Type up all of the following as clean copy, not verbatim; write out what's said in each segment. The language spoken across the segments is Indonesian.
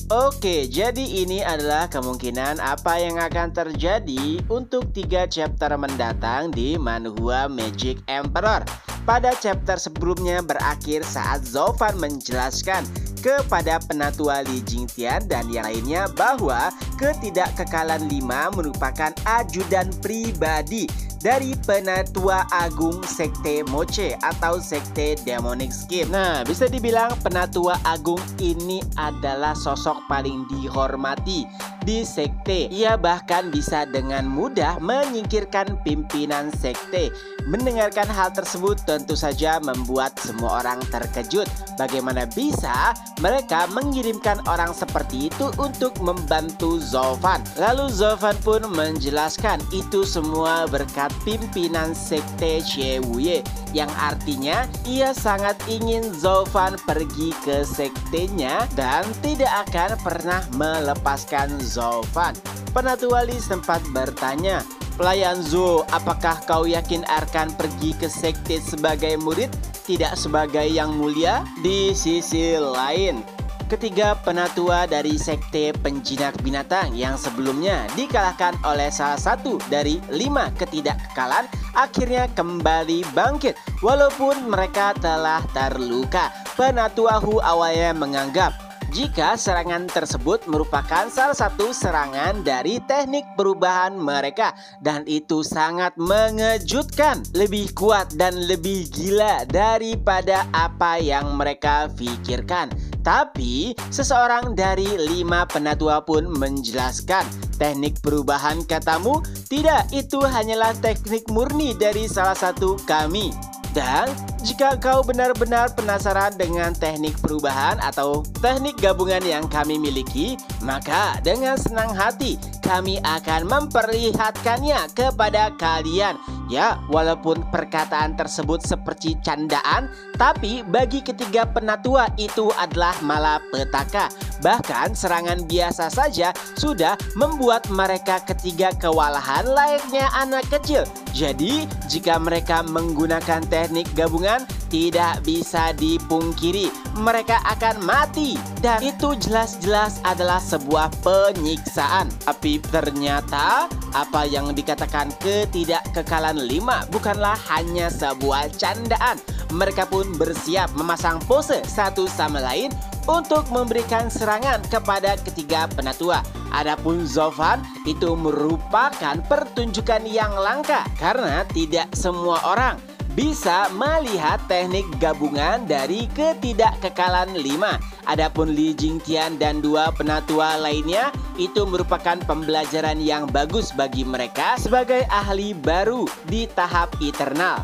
Oke, jadi ini adalah kemungkinan apa yang akan terjadi untuk 3 chapter mendatang di Manhwa Magic Emperor. Pada chapter sebelumnya berakhir saat Zovan menjelaskan kepada penatua Li Jingtian dan yang lainnya bahwa ketidakkekalan 5 merupakan ajudan pribadi dari penatua agung sekte Moche atau sekte Demonic Scheme. Nah, bisa dibilang penatua agung ini adalah sosok paling dihormati di sekte. Ia bahkan bisa dengan mudah menyingkirkan pimpinan sekte. Mendengarkan hal tersebut tentu saja membuat semua orang terkejut. Bagaimana bisa mereka mengirimkan orang seperti itu untuk membantu Zovan? Lalu Zovan pun menjelaskan itu semua berkat pimpinan sekte Xie, yang artinya ia sangat ingin Zovan pergi ke sektenya dan tidak akan pernah melepaskan Zovan. Penatua Li sempat bertanya, "Pelayan Zo, apakah kau yakin akan pergi ke sekte sebagai murid, tidak sebagai yang mulia?" Di sisi lain, ketiga penatua dari sekte penjinak binatang yang sebelumnya dikalahkan oleh salah satu dari 5 ketidakkekalan akhirnya kembali bangkit walaupun mereka telah terluka. Penatua Hu awalnya menganggap jika serangan tersebut merupakan salah satu serangan dari teknik perubahan mereka dan itu sangat mengejutkan, lebih kuat dan lebih gila daripada apa yang mereka pikirkan. Tapi seseorang dari 5 penatua pun menjelaskan, teknik perubahan katamu? Tidak, itu hanyalah teknik murni dari salah satu kami. Dan jika kau benar-benar penasaran dengan teknik perubahan atau teknik gabungan yang kami miliki, maka dengan senang hati kami akan memperlihatkannya kepada kalian. Ya, walaupun perkataan tersebut seperti candaan, tapi bagi ketiga penatua itu adalah malapetaka. Bahkan serangan biasa saja sudah membuat mereka ketiga kewalahan layaknya anak kecil. Jadi, jika mereka menggunakan teknik gabungan, tidak bisa dipungkiri mereka akan mati. Dan itu jelas-jelas adalah sebuah penyiksaan. Tapi ternyata apa yang dikatakan ketidakkekalan 5 bukanlah hanya sebuah candaan. Mereka pun bersiap memasang pose satu sama lain untuk memberikan serangan kepada ketiga penatua. Adapun Zovan itu merupakan pertunjukan yang langka karena tidak semua orang bisa melihat teknik gabungan dari ketidakkekalan 5. Adapun Li Jingtian dan 2 penatua lainnya itu merupakan pembelajaran yang bagus bagi mereka sebagai ahli baru di tahap eternal.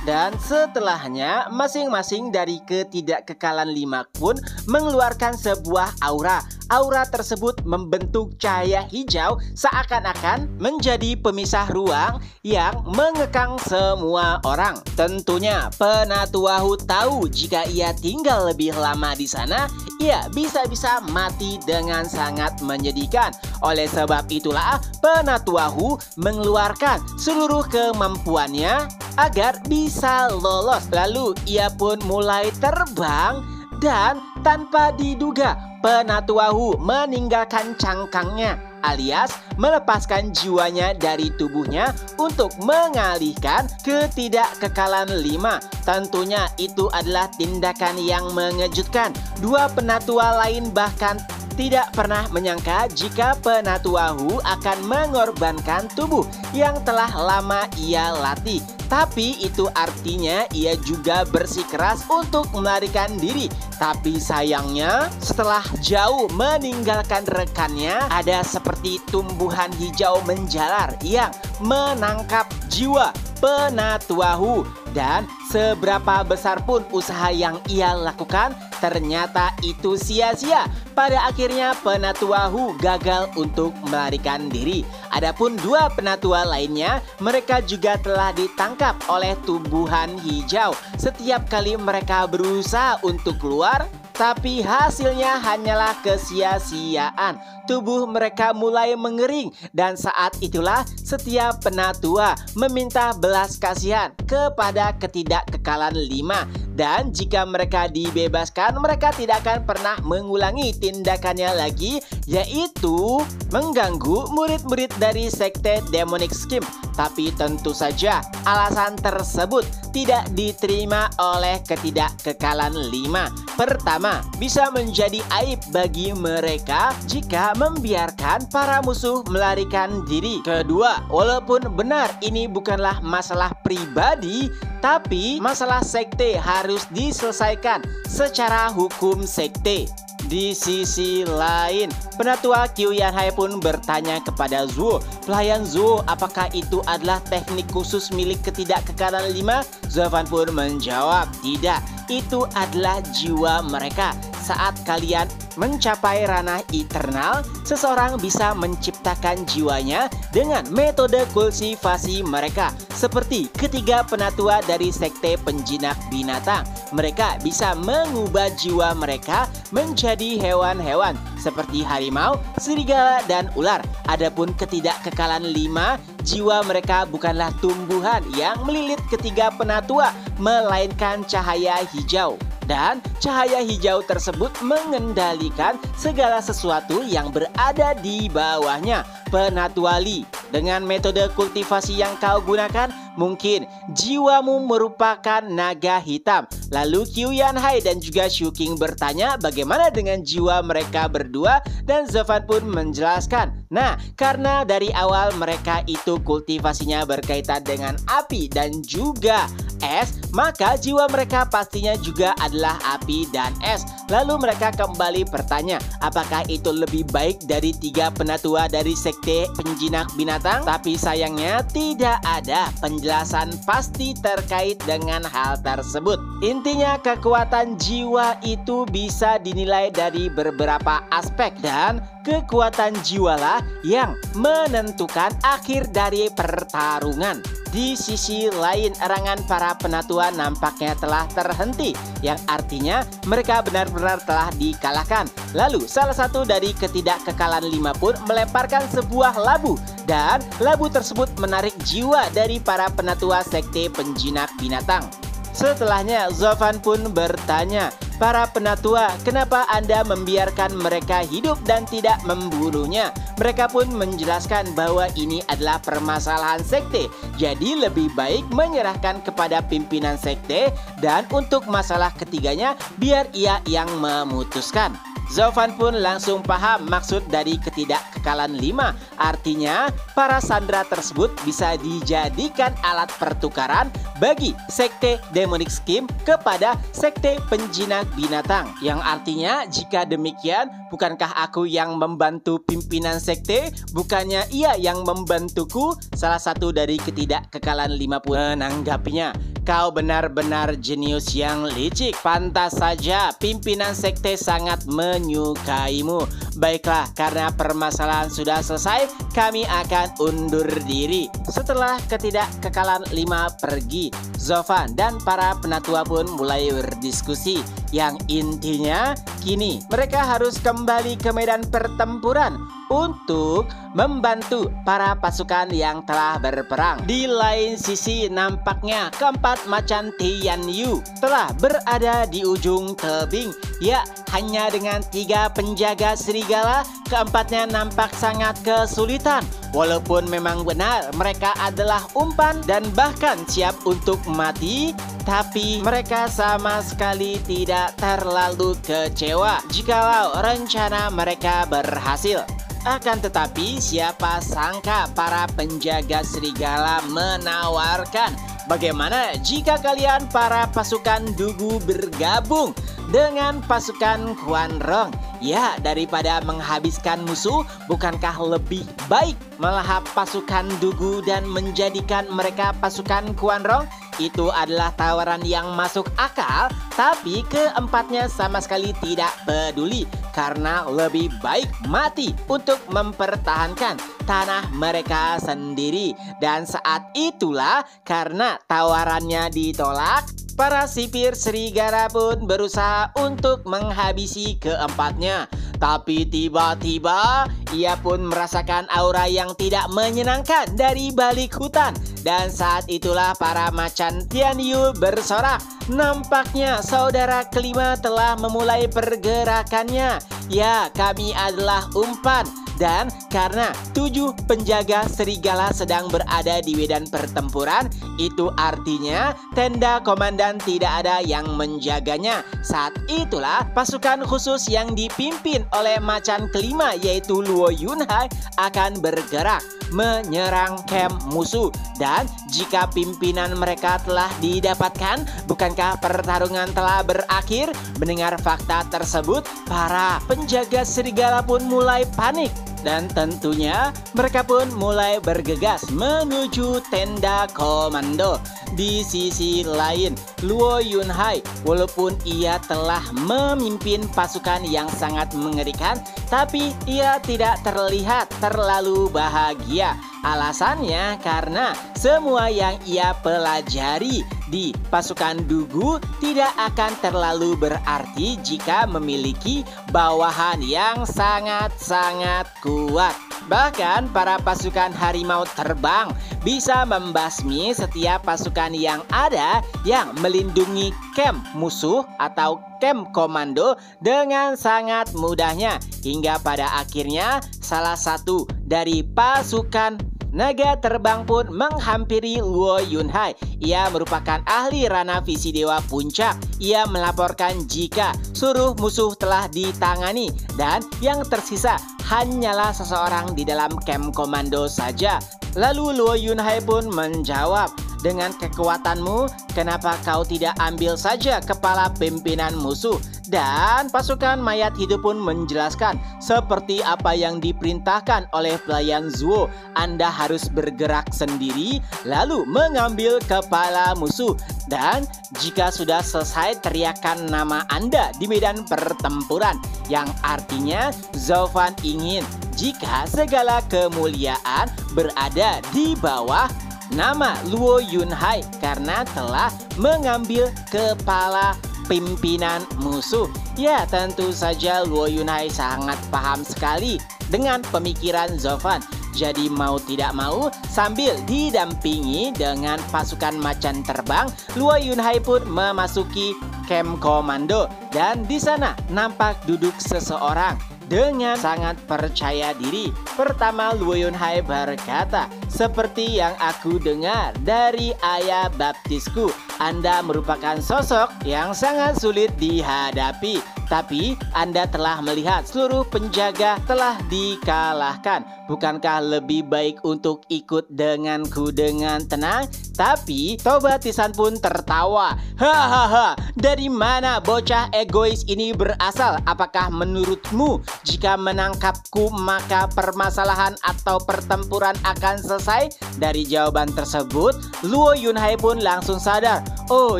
Dan setelahnya masing-masing dari ketidakkekalan 5 pun mengeluarkan sebuah aura. Aura tersebut membentuk cahaya hijau seakan-akan menjadi pemisah ruang yang mengekang semua orang. Tentunya penatua Hu tahu jika ia tinggal lebih lama di sana, ia bisa-bisa mati dengan sangat menyedihkan. Oleh sebab itulah penatua Hu mengeluarkan seluruh kemampuannya agar bisa lolos. Lalu ia pun mulai terbang dan tanpa diduga penatua Hu meninggalkan cangkangnya alias melepaskan jiwanya dari tubuhnya untuk mengalihkan ketidakkekalan 5. Tentunya itu adalah tindakan yang mengejutkan. 2 penatua lain bahkan tidak pernah menyangka jika penatua Hu akan mengorbankan tubuh yang telah lama ia latih. Tapi itu artinya ia juga bersikeras untuk melarikan diri. Tapi sayangnya setelah jauh meninggalkan rekannya, ada seperti tumbuhan hijau menjalar yang menangkap jiwa penatua Hu. Dan seberapa besar pun usaha yang ia lakukan, ternyata itu sia-sia. Pada akhirnya penatua Hu gagal untuk melarikan diri. Adapun 2 penatua lainnya, mereka juga telah ditangkap oleh tumbuhan hijau. Setiap kali mereka berusaha untuk keluar, tapi hasilnya hanyalah kesia-siaan. Tubuh mereka mulai mengering dan saat itulah setiap penatua meminta belas kasihan kepada ketidakkekalan 5 dan jika mereka dibebaskan, mereka tidak akan pernah mengulangi tindakannya lagi, yaitu mengganggu murid-murid dari sekte Demonic Scheme. Tapi tentu saja alasan tersebut tidak diterima oleh ketidakkekalan 5. Pertama, bisa menjadi aib bagi mereka jika membiarkan para musuh melarikan diri. Kedua, walaupun benar ini bukanlah masalah pribadi, tapi masalah sekte harus diselesaikan secara hukum sekte. Di sisi lain, penatua Qiu Yanhai pun bertanya kepada Zuo, pelayan Zuo, apakah itu adalah teknik khusus milik ketidakkekalan 5? Zofan pun menjawab, tidak, itu adalah jiwa mereka. Saat kalian mencapai ranah eternal, seseorang bisa menciptakan jiwanya dengan metode kultivasi mereka. Seperti ketiga penatua dari sekte penjinak binatang, mereka bisa mengubah jiwa mereka menjadi hewan-hewan seperti harimau, serigala, dan ular. Adapun ketidakkekalan 5, jiwa mereka bukanlah tumbuhan yang melilit ketiga penatua, melainkan cahaya hijau. Dan cahaya hijau tersebut mengendalikan segala sesuatu yang berada di bawahnya. Penatua Li, dengan metode kultivasi yang kau gunakan, mungkin jiwamu merupakan naga hitam. Lalu Qiu Yanhai dan juga Shu Qing bertanya bagaimana dengan jiwa mereka berdua, dan Zofan pun menjelaskan, nah, karena dari awal mereka itu kultivasinya berkaitan dengan api dan juga es, maka jiwa mereka pastinya juga adalah api dan es. Lalu mereka kembali bertanya, apakah itu lebih baik dari 3 penatua dari sekte penjinak binatang? Tapi sayangnya tidak ada penjelasan pasti terkait dengan hal tersebut. Intinya kekuatan jiwa itu bisa dinilai dari beberapa aspek, dan kekuatan jiwalah yang menentukan akhir dari pertarungan. Di sisi lain, erangan para penatua nampaknya telah terhenti, yang artinya mereka benar-benar telah dikalahkan. Lalu salah satu dari ketidakkekalan 5 pun melemparkan sebuah labu, dan labu tersebut menarik jiwa dari para penatua sekte penjinak binatang. Setelahnya Zofan pun bertanya, para penatua, kenapa Anda membiarkan mereka hidup dan tidak membunuhnya? Mereka pun menjelaskan bahwa ini adalah permasalahan sekte, jadi lebih baik menyerahkan kepada pimpinan sekte, dan untuk masalah ketiganya biar ia yang memutuskan. Zofan pun langsung paham maksud dari ketidakkekalan 5. Artinya, para sandera tersebut bisa dijadikan alat pertukaran bagi sekte Demonic Scheme kepada sekte penjinak binatang. Yang artinya, jika demikian, bukankah aku yang membantu pimpinan sekte? Bukannya ia yang membantuku? Salah satu dari ketidakkekalan 5 pun menanggapinya, kau benar-benar jenius yang licik. Pantas saja pimpinan sekte sangat menyukaimu. Baiklah, karena permasalahan sudah selesai, kami akan undur diri. Setelah ketidakkekalan 5 pergi, Zofan dan para penatua pun mulai berdiskusi. Yang intinya, kini mereka harus kembali ke medan pertempuran untuk membantu para pasukan yang telah berperang. Di lain sisi, nampaknya keempat macan Tian Yu telah berada di ujung tebing. Ya, hanya dengan 3 penjaga serigala, keempatnya nampak sangat kesulitan. Walaupun memang benar mereka adalah umpan dan bahkan siap untuk mati, tapi mereka sama sekali tidak terlalu kecewa jikalau rencana mereka berhasil. Akan tetapi, siapa sangka para penjaga serigala menawarkan, bagaimana jika kalian para pasukan Dugu bergabung dengan pasukan Quan Rong? Ya, daripada menghabiskan musuh, bukankah lebih baik melahap pasukan Dugu dan menjadikan mereka pasukan Quan Rong? Itu adalah tawaran yang masuk akal. Tapi keempatnya sama sekali tidak peduli karena lebih baik mati untuk mempertahankan tanah mereka sendiri. Dan saat itulah karena tawarannya ditolak, para sipir serigala pun berusaha untuk menghabisi keempatnya. Tapi tiba-tiba ia pun merasakan aura yang tidak menyenangkan dari balik hutan. Dan saat itulah para macan Tianyu bersorak. Nampaknya saudara kelima telah memulai pergerakannya. Ya, kami adalah umpan. Dan karena 7 penjaga serigala sedang berada di medan pertempuran, itu artinya tenda komandan tidak ada yang menjaganya. Saat itulah pasukan khusus yang dipimpin oleh macan kelima yaitu Luo Yunhai akan bergerak menyerang camp musuh. Dan jika pimpinan mereka telah didapatkan, bukankah pertarungan telah berakhir? Mendengar fakta tersebut, para penjaga serigala pun mulai panik. Dan tentunya mereka pun mulai bergegas menuju tenda komando. Di sisi lain, Luo Yunhai walaupun ia telah memimpin pasukan yang sangat mengerikan, tapi ia tidak terlihat terlalu bahagia. Alasannya karena semua yang ia pelajari di pasukan Dugu tidak akan terlalu berarti jika memiliki bawahan yang sangat-sangat kuat. Bahkan para pasukan harimau terbang bisa membasmi setiap pasukan yang ada yang melindungi camp musuh atau camp komando dengan sangat mudahnya. Hingga pada akhirnya salah satu dari pasukan naga terbang pun menghampiri Luo Yunhai. Ia merupakan ahli Rana Visi Dewa Puncak. Ia melaporkan jika seluruh musuh telah ditangani dan yang tersisa hanyalah seseorang di dalam camp komando saja. Lalu Luo Yunhai pun menjawab, dengan kekuatanmu, kenapa kau tidak ambil saja kepala pimpinan musuh? Dan pasukan mayat hidup pun menjelaskan, seperti apa yang diperintahkan oleh pelayan Zuo, Anda harus bergerak sendiri lalu mengambil kepala musuh. Dan jika sudah selesai, teriakan nama Anda di medan pertempuran, yang artinya Zaufan ingin jika segala kemuliaan berada di bawah nama Luo Yunhai karena telah mengambil kepala pimpinan musuh. Ya, tentu saja Luo Yunhai sangat paham sekali dengan pemikiran Zaufan. Jadi mau tidak mau, sambil didampingi dengan pasukan macan terbang, Luo Yunhai pun memasuki camp komando. Dan di sana nampak duduk seseorang dengan sangat percaya diri. Pertama, Luo Yunhai berkata, seperti yang aku dengar dari ayah baptisku, Anda merupakan sosok yang sangat sulit dihadapi. Tapi Anda telah melihat seluruh penjaga telah dikalahkan. Bukankah lebih baik untuk ikut denganku dengan tenang? Tapi Toba Tisan pun tertawa. Hahaha, dari mana bocah egois ini berasal? Apakah menurutmu jika menangkapku maka permasalahan atau pertempuran akan selesai? Dari jawaban tersebut, Luo Yunhai pun langsung sadar. Oh,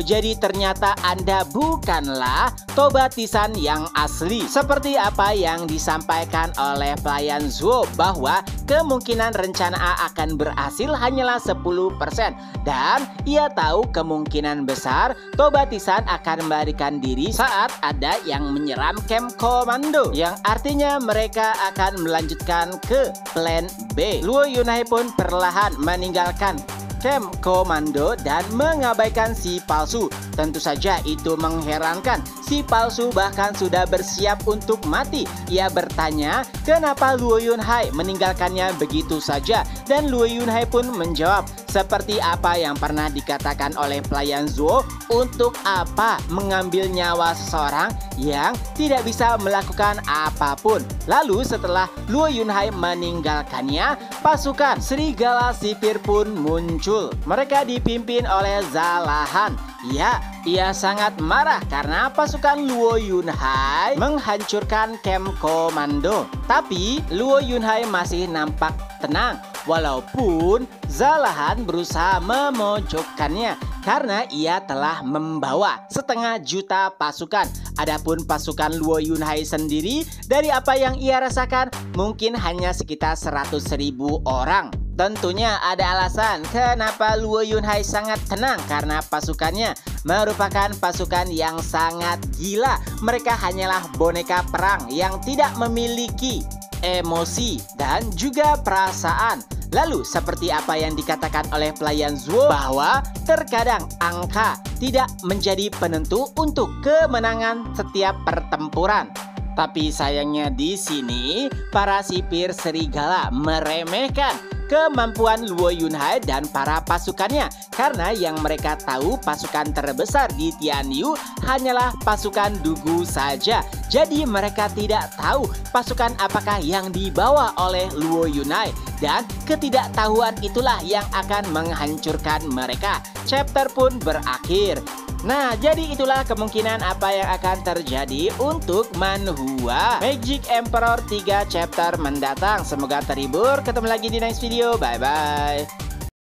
jadi ternyata Anda bukanlah Toba Tisan yang asli. Seperti apa yang disampaikan oleh pelayan Zuo bahwa kemungkinan rencana A akan berhasil hanyalah 10%. Dan ia tahu kemungkinan besar Toba Tisan akan melarikan diri saat ada yang menyeram camp komando, yang artinya mereka akan melanjutkan ke plan B. Luo Yunhai pun perlahan meninggalkan camp komando dan mengabaikan si palsu. Tentu saja itu mengherankan. Si palsu bahkan sudah bersiap untuk mati. Ia bertanya kenapa Luo Yunhai meninggalkannya begitu saja. Dan Luo Yunhai pun menjawab, seperti apa yang pernah dikatakan oleh pelayan Zuo, untuk apa mengambil nyawa seseorang yang tidak bisa melakukan apapun. Lalu setelah Luo Yunhai meninggalkannya, pasukan serigala sipir pun muncul. Mereka dipimpin oleh Zalahan. Ya, ia sangat marah karena pasukan Luo Yunhai menghancurkan camp komando. Tapi Luo Yunhai masih nampak tenang, walaupun Zalahan berusaha memojokkannya. karena ia telah membawa 1/2 juta pasukan. Adapun pasukan Luo Yunhai sendiri, dari apa yang ia rasakan, mungkin hanya sekitar 100.000 orang. Tentunya ada alasan kenapa Luo Yunhai sangat tenang, karena pasukannya merupakan pasukan yang sangat gila. Mereka hanyalah boneka perang yang tidak memiliki emosi dan juga perasaan. Lalu seperti apa yang dikatakan oleh pelayan Zuo, bahwa terkadang angka tidak menjadi penentu untuk kemenangan setiap pertempuran. Tapi sayangnya di sini para sipir serigala meremehkan kemampuan Luo Yunhai dan para pasukannya, karena yang mereka tahu pasukan terbesar di Tianyu hanyalah pasukan Dugu saja. Jadi mereka tidak tahu pasukan apakah yang dibawa oleh Luo Yunhai, dan ketidaktahuan itulah yang akan menghancurkan mereka. Chapter pun berakhir. Nah, jadi itulah kemungkinan apa yang akan terjadi untuk Manhua Magic Emperor 3 chapter mendatang. Semoga terhibur. Ketemu lagi di next video. Bye-bye.